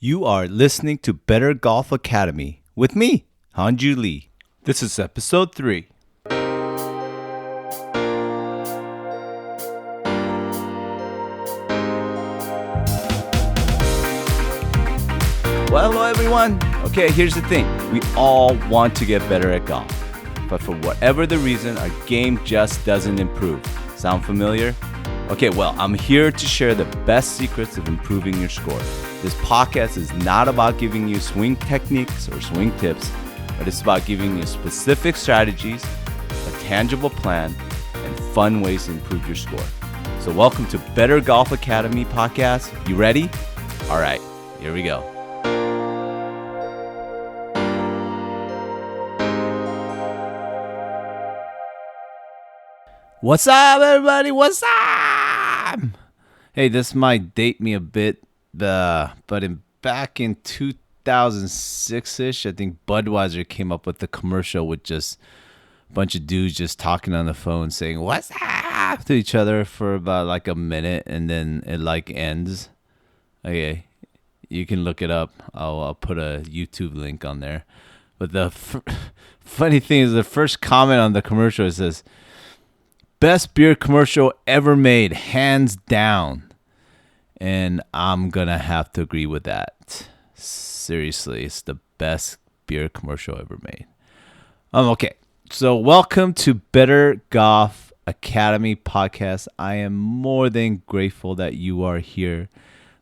You are listening to Better Golf Academy with me, Hanju Lee. This is episode 3. Well, hello everyone. Okay, here's the thing. We all want to get better at golf. But for whatever the reason, our game just doesn't improve. Sound familiar? Okay, well, I'm here to share the best secrets of improving your score. This podcast is not about giving you swing techniques or swing tips, but it's about giving you specific strategies, a tangible plan, and fun ways to improve your score. So welcome to Better Golf Academy podcast. You ready? All right, here we go. What's up, everybody? What's up? Hey, this might date me a bit, but back in 2006-ish, I think Budweiser came up with the commercial with just a bunch of dudes just talking on the phone saying, "What's up?" to each other for about like a minute, and then it like ends. Okay, you can look it up. I'll put a YouTube link on there. But the funny thing is the first comment on the commercial says, "Best beer commercial ever made, hands down." And I'm going to have to agree with that. Seriously, it's the best beer commercial ever made. Okay, so welcome to Better Golf Academy podcast. I am more than grateful that you are here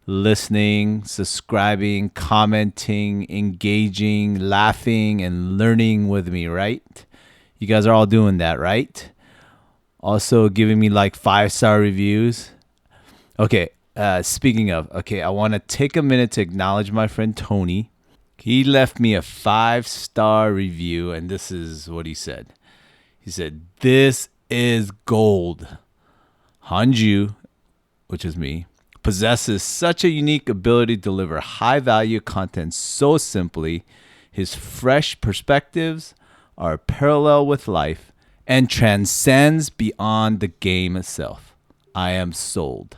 listening, subscribing, commenting, engaging, laughing, and learning with me, right? You guys are all doing that, right? Also giving me like 5-star reviews. Okay, speaking of, I want to take a minute to acknowledge my friend Tony. He left me a 5-star review, and this is what he said. He said, "This is gold. Hanju," which is me, "possesses such a unique ability to deliver high-value content so simply. His fresh perspectives are parallel with life and transcends beyond the game itself. I am sold.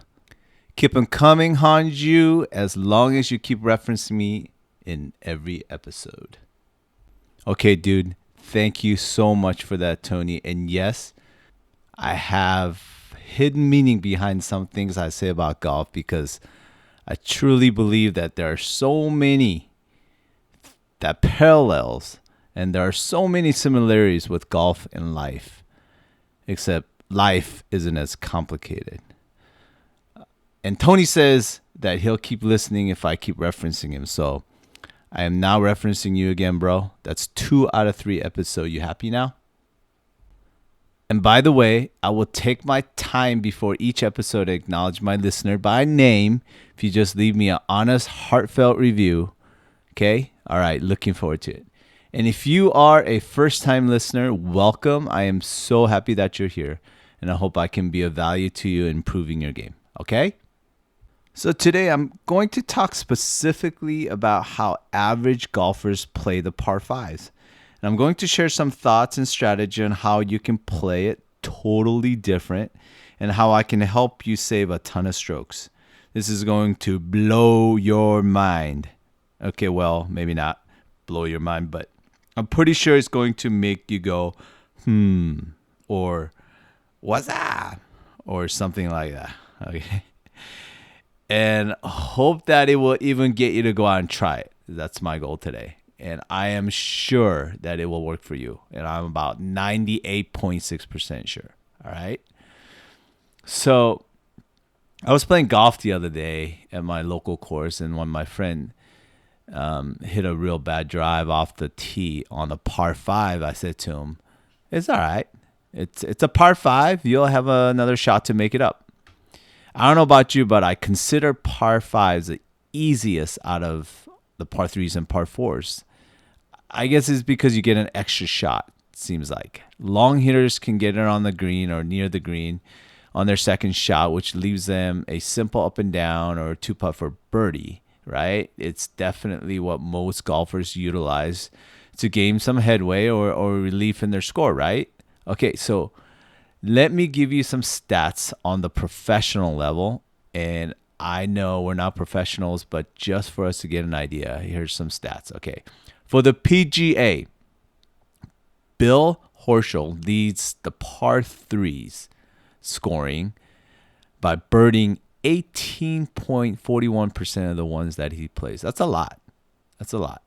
Keep them coming, Hanju, as long as you keep referencing me in every episode." Okay, dude, thank you so much for that, Tony. And yes, I have hidden meaning behind some things I say about golf because I truly believe that there are so many that parallels and there are so many similarities with golf and life, except life isn't as complicated. And Tony says that he'll keep listening if I keep referencing him. So I am now referencing you again, bro. That's 2 out of 3 episodes. You happy now? And by the way, I will take my time before each episode to acknowledge my listener by name if you just leave me an honest, heartfelt review. Okay? All right. Looking forward to it. And if you are a first-time listener, welcome. I am so happy that you're here, and I hope I can be of value to you in improving your game, okay? So today I'm going to talk specifically about how average golfers play the par 5s. And I'm going to share some thoughts and strategy on how you can play it totally different and how I can help you save a ton of strokes. This is going to blow your mind. Okay, well, maybe not blow your mind, but I'm pretty sure it's going to make you go, or "What's up?" or something like that. Okay. And hope that it will even get you to go out and try it. That's my goal today. And I am sure that it will work for you. And I'm about 98.6% sure. All right. So I was playing golf the other day at my local course, and when my friend hit a real bad drive off the tee on a par 5, I said to him, "It's all right. It's a par 5. You'll have another shot to make it up." I don't know about you, but I consider par 5s the easiest out of the par 3s and par 4s. I guess it's because you get an extra shot, it seems like. Long hitters can get it on the green or near the green on their second shot, which leaves them a simple up and down or 2-putt for birdie. Right? It's definitely what most golfers utilize to gain some headway or relief in their score, right? Okay, so let me give you some stats on the professional level, and I know we're not professionals, but just for us to get an idea, here's some stats. Okay. For the PGA, Bill Horschel leads the par threes scoring by birding 18.41% of the ones that he plays. That's a lot. That's a lot.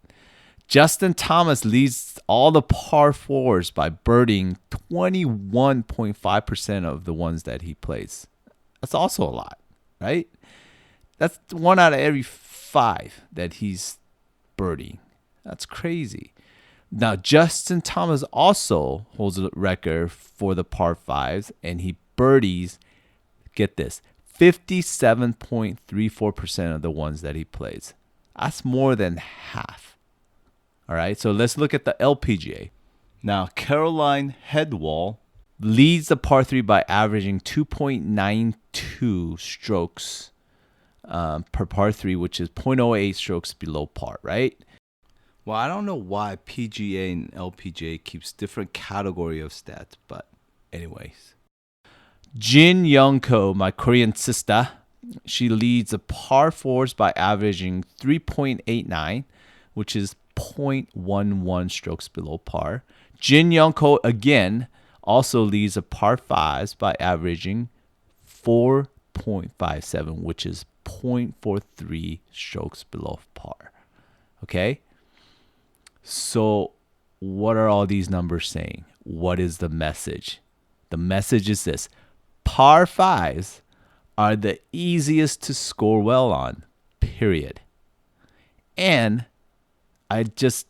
Justin Thomas leads all the par fours by birding 21.5% of the ones that he plays. That's also a lot, right? That's 1 out of every 5 that he's birding. That's crazy. Now, Justin Thomas also holds a record for the par 5s, and he birdies, get this, 57.34% of the ones that he plays. That's more than half. All right, so let's look at the LPGA. Now, Caroline Headwall leads the par 3 by averaging 2.92 strokes per par 3, which is 0.08 strokes below par, right? Well, I don't know why PGA and LPGA keeps different category of stats, but anyways. Jin Young Ko, my Korean sister, she leads the par 4s by averaging 3.89, which is 0.11 strokes below par. Jin Young Ko again also leads the par 5s by averaging 4.57, which is 0.43 strokes below par. Okay? So what are all these numbers saying? What is the message? The message is this. Par 5s are the easiest to score well on, period. And I just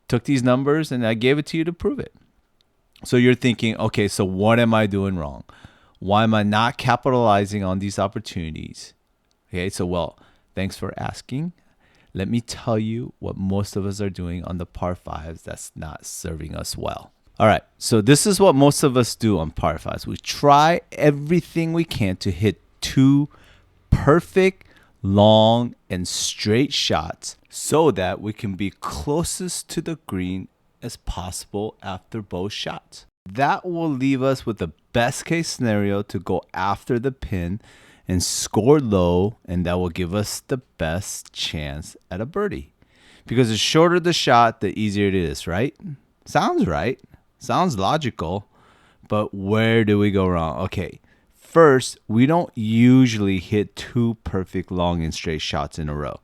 took these numbers and I gave it to you to prove it. So you're thinking, okay, so what am I doing wrong? Why am I not capitalizing on these opportunities? Okay, so well, thanks for asking. Let me tell you what most of us are doing on the par 5s that's not serving us well. All right, so this is what most of us do on par 5s. We try everything we can to hit 2 perfect, long, and straight shots so that we can be closest to the green as possible after both shots. That will leave us with the best case scenario to go after the pin and score low, and that will give us the best chance at a birdie. Because the shorter the shot, the easier it is, right? Sounds right. Sounds logical. But where do we go wrong? Okay, first, we don't usually hit 2 perfect long and straight shots in a row.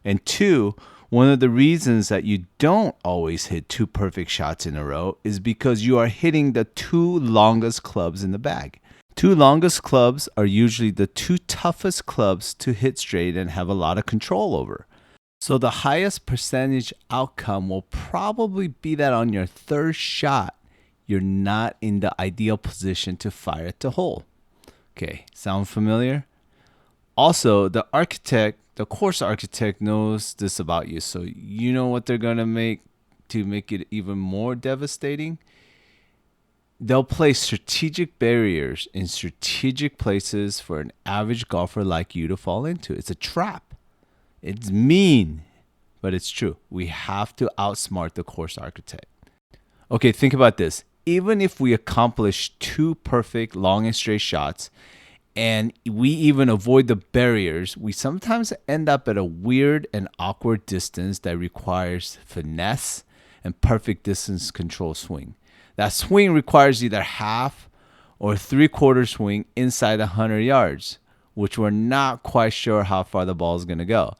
And 2, one of the reasons that you don't always hit 2 perfect shots in a row is because you are hitting the 2 longest clubs in the bag. 2 longest clubs are usually the 2 toughest clubs to hit straight and have a lot of control over. So the highest percentage outcome will probably be that on your 3rd shot, you're not in the ideal position to fire at the hole. Okay, sound familiar? Also, the course architect knows this about you. So you know what they're going to make it even more devastating? They'll place strategic barriers in strategic places for an average golfer like you to fall into. It's a trap. It's mean, but it's true. We have to outsmart the course architect. Okay, think about this. Even if we accomplish 2 perfect long and straight shots, and we even avoid the barriers, we sometimes end up at a weird and awkward distance that requires finesse and perfect distance control swing. That swing requires either half or 3/4 swing inside 100 yards, which we're not quite sure how far the ball is going to go.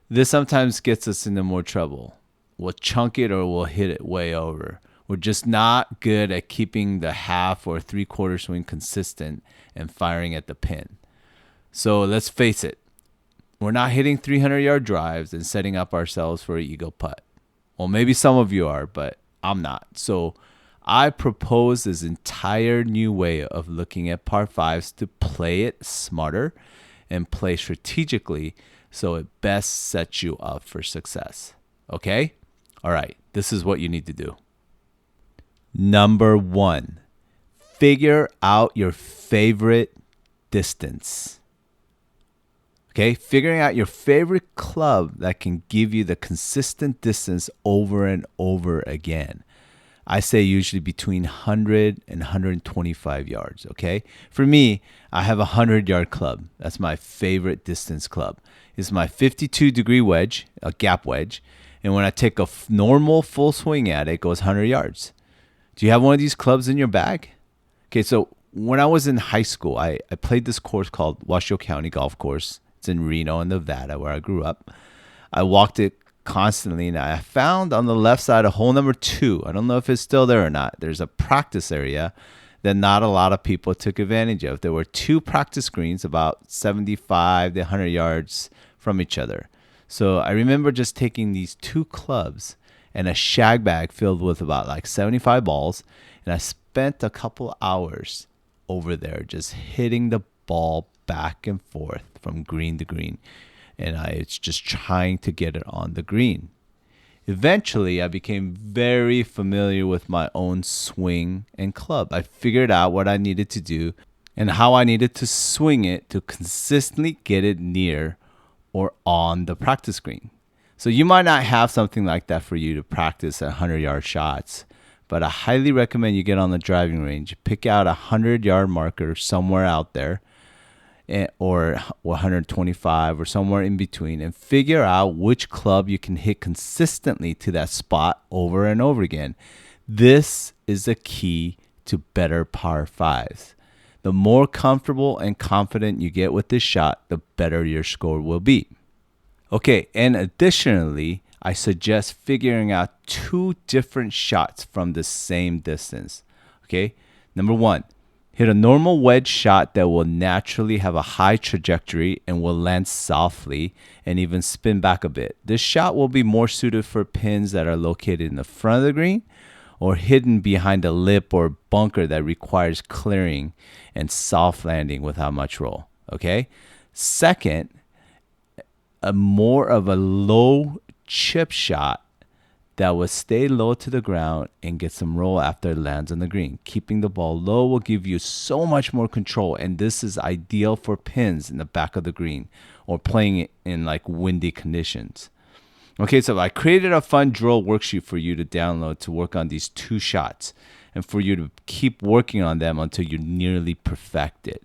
This sometimes gets us into more trouble. We'll chunk it or we'll hit it way over. We're just not good at keeping the half or 3/4 swing consistent and firing at the pin. So let's face it, we're not hitting 300-yard drives and setting up ourselves for an eagle putt. Well, maybe some of you are, but I'm not. So I propose this entire new way of looking at par 5s to play it smarter and play strategically so it best sets you up for success. Okay? All right, this is what you need to do. Number 1, figure out your favorite distance. Okay, figuring out your favorite club that can give you the consistent distance over and over again. I say usually between 100 and 125 yards, okay? For me, I have a 100-yard club. That's my favorite distance club. It's my 52-degree wedge, a gap wedge. And when I take a normal full swing at it, it goes 100 yards. Do you have one of these clubs in your bag? Okay, so when I was in high school, I played this course called Washoe County Golf Course. It's in Reno, in Nevada, where I grew up. I walked it constantly, and I found on the left side of hole number 2. I don't know if it's still there or not. There's a practice area that not a lot of people took advantage of. There were 2 practice greens about 75 to 100 yards from each other. So I remember just taking these 2 clubs and a shag bag filled with about like 75 balls, and I spent a couple hours over there just hitting the ball back and forth from green to green. And I was just trying to get it on the green. Eventually, I became very familiar with my own swing and club. I figured out what I needed to do and how I needed to swing it to consistently get it near or on the practice green. So you might not have something like that for you to practice at 100-yard shots, but I highly recommend you get on the driving range, pick out a 100-yard marker somewhere out there, or 125 or somewhere in between, and figure out which club you can hit consistently to that spot over and over again. This is the key to better par 5s. The more comfortable and confident you get with this shot, the better your score will be. Okay, and additionally, I suggest figuring out 2 different shots from the same distance. Okay, number 1, hit a normal wedge shot that will naturally have a high trajectory and will land softly and even spin back a bit. This shot will be more suited for pins that are located in the front of the green or hidden behind a lip or bunker that requires clearing and soft landing without much roll. Okay. Second, a more of a low chip shot that will stay low to the ground and get some roll after it lands on the green. Keeping the ball low will give you so much more control, and this is ideal for pins in the back of the green or playing it in like windy conditions. Okay, so I created a fun drill worksheet for you to download to work on these 2 shots and for you to keep working on them until you nearly perfect it.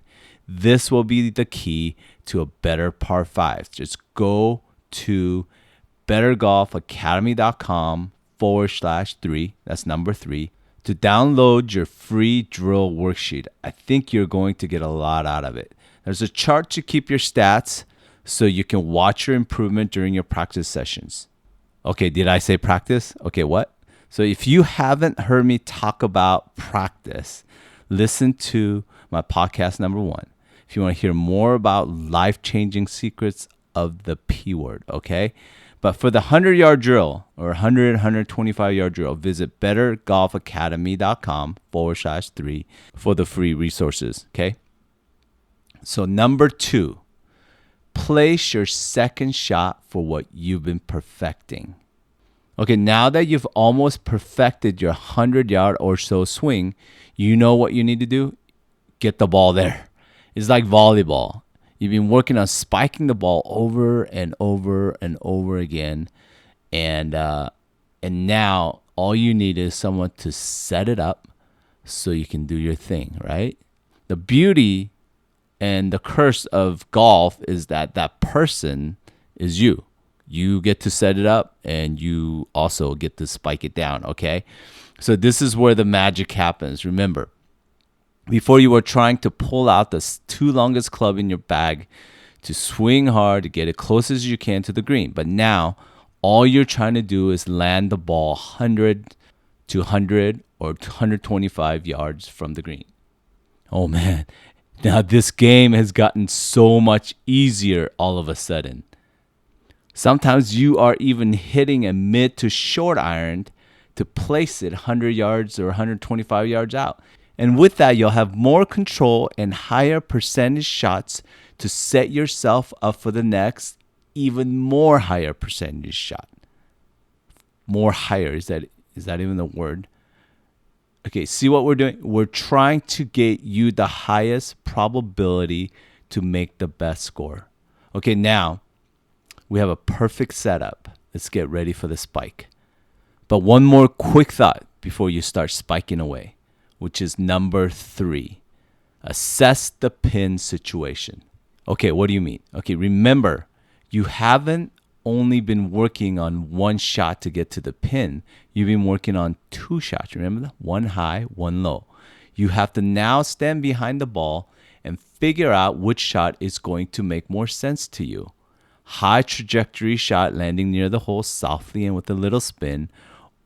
This will be the key to a better par 5. Just go to bettergolfacademy.com/3, that's number 3, to download your free drill worksheet. I think you're going to get a lot out of it. There's a chart to keep your stats so you can watch your improvement during your practice sessions. Okay, did I say practice? Okay, what? So if you haven't heard me talk about practice, listen to my podcast number 1. If you want to hear more about life-changing secrets of the P word, okay? But for the 100-yard drill or 125-yard drill, visit bettergolfacademy.com/3 for the free resources, okay? So number 2, place your second shot for what you've been perfecting. Okay, now that you've almost perfected your 100-yard or so swing, you know what you need to do? Get the ball there. It's like volleyball. You've been working on spiking the ball over and over and over again. And now all you need is someone to set it up so you can do your thing, right? The beauty and the curse of golf is that that person is you. You get to set it up and you also get to spike it down, okay? So this is where the magic happens. Remember, before you were trying to pull out the 2 longest club in your bag to swing hard to get it close as you can to the green. But now all you're trying to do is land the ball 100 to 100 or 125 yards from the green. Oh man, now this game has gotten so much easier all of a sudden. Sometimes you are even hitting a mid to short iron to place it 100 yards or 125 yards out. And with that, you'll have more control and higher percentage shots to set yourself up for the next even more higher percentage shot. More higher, is that even the word? Okay, see what we're doing? We're trying to get you the highest probability to make the best score. Okay, now we have a perfect setup. Let's get ready for the spike. But one more quick thought. before you start spiking away, which is number 3. Assess the pin situation. Okay, what do you mean? Okay, remember, you haven't only been working on one shot to get to the pin. You've been working on 2 shots. Remember that? One high, one low. You have to now stand behind the ball and figure out which shot is going to make more sense to you. High trajectory shot landing near the hole softly and with a little spin,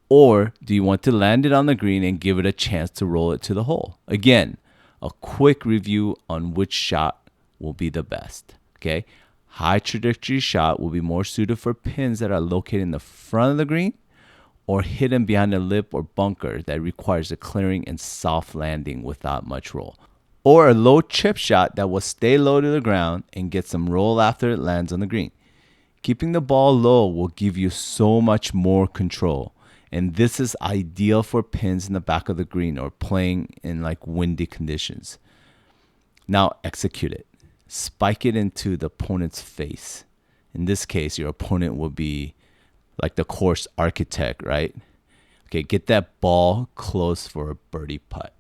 or do you want to land it on the green and give it a chance to roll it to the hole? Again, a quick review on which shot will be the best. Okay, high trajectory shot will be more suited for pins that are located in the front of the green or hidden behind a lip or bunker that requires a clearing and soft landing without much roll. Or a low chip shot that will stay low to the ground and get some roll after it lands on the green. Keeping the ball low will give you so much more control. And this is ideal for pins in the back of the green or playing in like windy conditions. Now execute it. Spike it into the opponent's face. In this case, your opponent will be like the course architect, right? Okay, get that ball close for a birdie putt.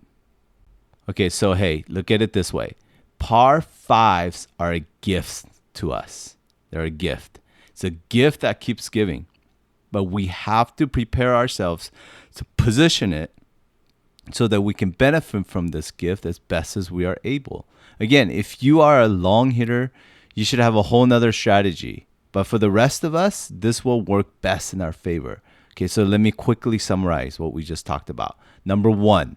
Okay, so hey, look at it this way. Par 5s are a gift to us. They're a gift. It's a gift that keeps giving. But we have to prepare ourselves to position it so that we can benefit from this gift as best as we are able. Again, if you are a long hitter, you should have a whole nother strategy. But for the rest of us, this will work best in our favor. Okay, so let me quickly summarize what we just talked about. Number 1,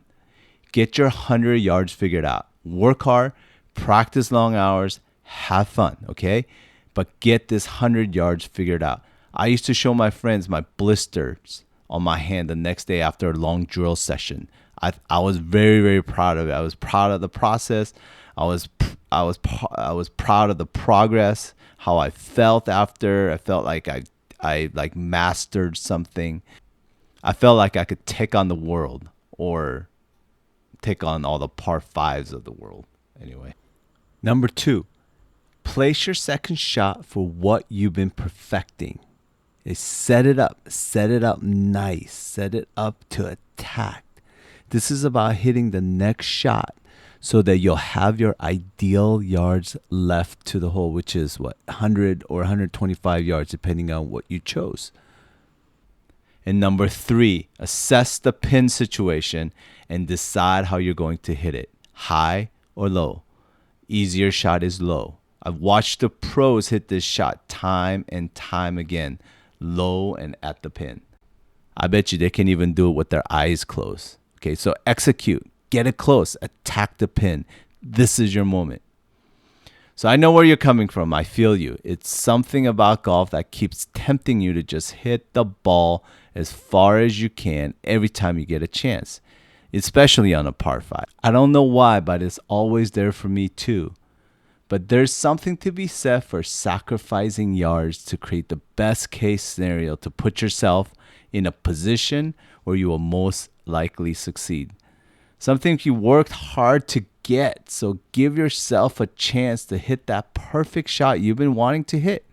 get your 100 yards figured out. Work hard, practice long hours, have fun, okay? But get this 100 yards figured out. I used to show my friends my blisters on my hand the next day after a long drill session. I was very, very proud of it. I was proud of the process. I was proud of the progress, how I felt after. I felt like I like mastered something. I felt like I could take on the world or take on all the par 5s of the world. Anyway. Number 2, place your second shot for what you've been perfecting. Set it up nice. Set it up to attack. This is about hitting the next shot so that you'll have your ideal yards left to the hole, which is 100 or 125 yards, depending on what you chose. And number 3, assess the pin situation and decide how you're going to hit it, high or low. Easier shot is low. I've watched the pros hit this shot time and time again, low and at the pin. I bet you they can even do it with their eyes closed. Okay, so execute, get it close, attack the pin. This is your moment. So I know where you're coming from. I feel you. It's something about golf that keeps tempting you to just hit the ball as far as you can every time you get a chance, especially on a par 5. I don't know why, but it's always there for me too. But there's something to be said for sacrificing yards to create the best case scenario to put yourself in a position where you will most likely succeed. Something you worked hard to get. So give yourself a chance to hit that perfect shot you've been wanting to hit.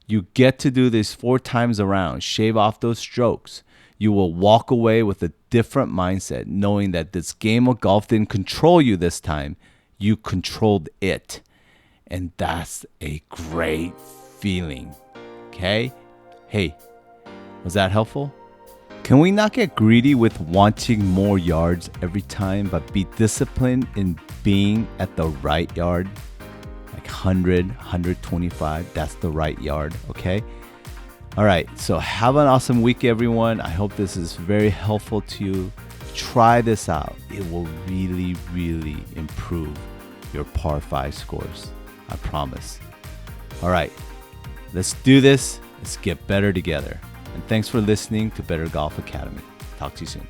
You get to do this 4 times around. Shave off those strokes. You will walk away with a different mindset, knowing that this game of golf didn't control you this time. You controlled it. And that's a great feeling. Okay? Hey, was that helpful? Can we not get greedy with wanting more yards every time, but be disciplined in being at the right yard? Like 100, 125, that's the right yard, okay? All right, so have an awesome week, everyone. I hope this is very helpful to you. Try this out. It will really, really improve your par 5 scores. I promise. All right, let's do this. Let's get better together. And thanks for listening to Better Golf Academy. Talk to you soon.